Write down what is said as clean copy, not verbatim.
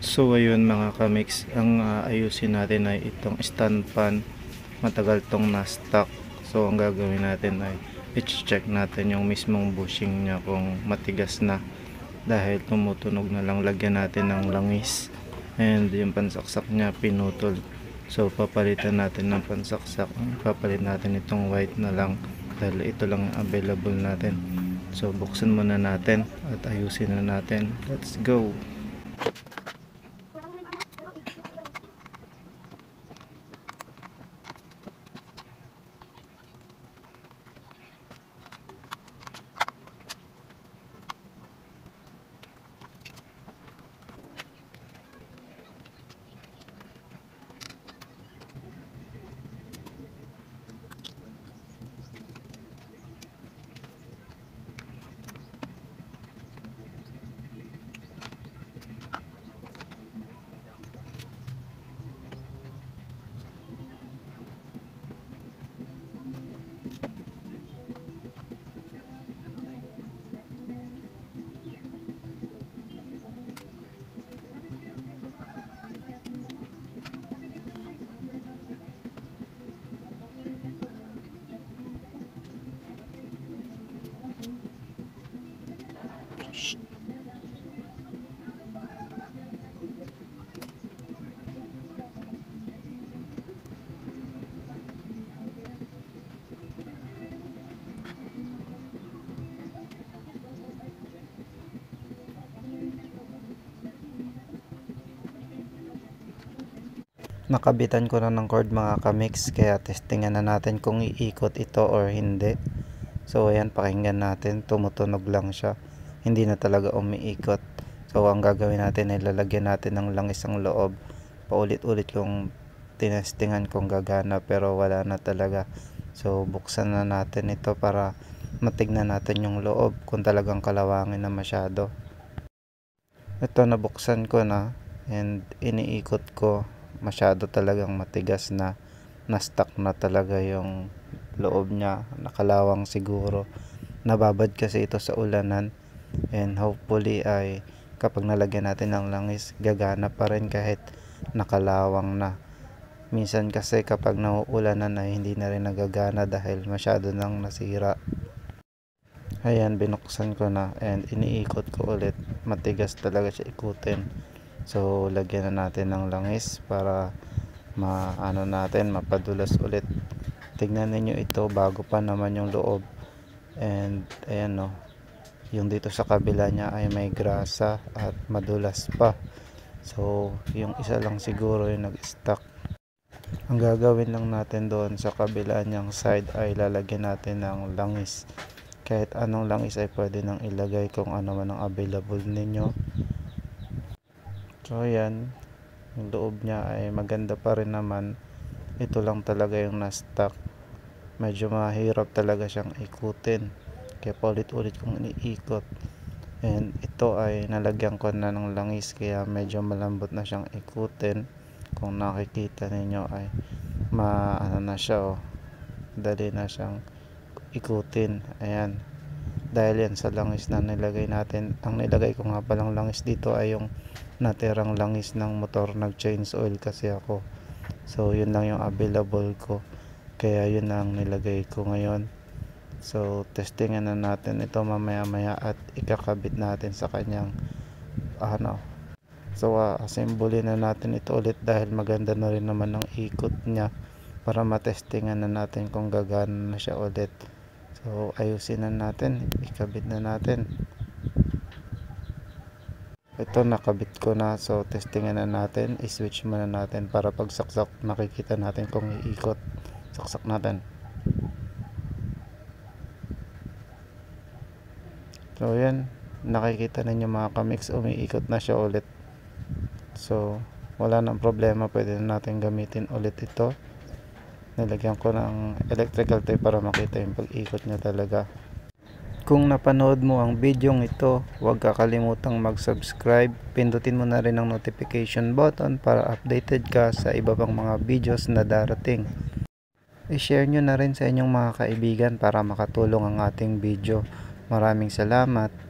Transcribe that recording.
So ayun mga kamix, ang ayusin natin ay itong stand fan. Matagal tong na-stock. So ang gagawin natin ay i-check natin yung mismong bushing niya kung matigas na. Dahil tumutunog na lang, lagyan natin ng langis. And yung pansaksak niya pinutol. So papalitan natin ng pansaksak. Papalit natin itong white na lang. Dahil ito lang available natin. So buksan muna natin at ayusin na natin. Let's go! Nakabitan ko na ng cord mga kamix, kaya testingan na natin kung iikot ito or hindi. So ayan, pakinggan natin, tumutunog lang siya, hindi na talaga umiikot. So ang gagawin natin ay lalagyan natin ng langis ang loob. Paulit-ulit kong tinestingan kung gagana, pero wala na talaga. So buksan na natin ito para matignan natin yung loob kung talagang kalawangin na masyado. Ito, nabuksan ko na and iniikot ko. Masyado talagang matigas na, na-stuck na talaga yung loob niya, nakalawang siguro. Nababad kasi ito sa ulanan, and hopefully ay kapag nalagyan natin ng langis, gagana pa rin kahit nakalawang na. Minsan kasi kapag nauulanan ay hindi na rin nagagana dahil masyado nang nasira. Ayan, binuksan ko na and iniikot ko ulit. Matigas talaga siya ikutin. So lagyan na natin ng langis para mapadulas ulit. Tignan niyo ito, bago pa naman yung loob. And ayan no, yung dito sa kabila niya ay may grasa at madulas pa. So yung isa lang siguro yung nag-stuck. Ang gagawin lang natin doon sa kabila niyang side ay lalagyan natin ng langis. Kahit anong langis ay pwede nang ilagay kung ano man ang available ninyo. So ayan, yung loob niya ay maganda pa rin naman. Ito lang talaga yung na-stuck. Medyo mahirap talaga siyang ikutin, kaya paulit-ulit kong iniikot. And ito ay nalagyan ko na ng langis, kaya medyo malambot na siyang ikutin. Kung nakikita ninyo ay maano na siya, dali na siyang ikutin. Ayan, dahil yan sa langis na nilagay natin. Ang nilagay ko nga palang langis dito ay yung natirang langis ng motor. Nag-change oil kasi ako, so yun lang yung available ko, kaya yun ang nilagay ko ngayon. So testingan na natin ito mamaya maya at ikakabit natin sa kanyang so assemble na natin ito ulit dahil maganda na rin naman ang ikot niya, para matestingan na natin kung gagana na siya ulit. So ayusin na natin, ikabit na natin. Ito, nakabit ko na. So testingan na natin, i-switch muna natin para pag saksak makikita natin kung iikot. Saksak natin. So yan, nakikita ninyo mga kamix, umiikot na siya ulit. So wala nang problema, pwede na natin gamitin ulit ito. Nilagyan ko ng electrical tape para makita yung pag-ikot niya talaga. Kung napanood mo ang bidyong ito, huwag kakalimutang mag-subscribe. Pindutin mo na rin ang notification button para updated ka sa iba pang mga videos na darating. I-share nyo na rin sa inyong mga kaibigan para makatulong ang ating video. Maraming salamat.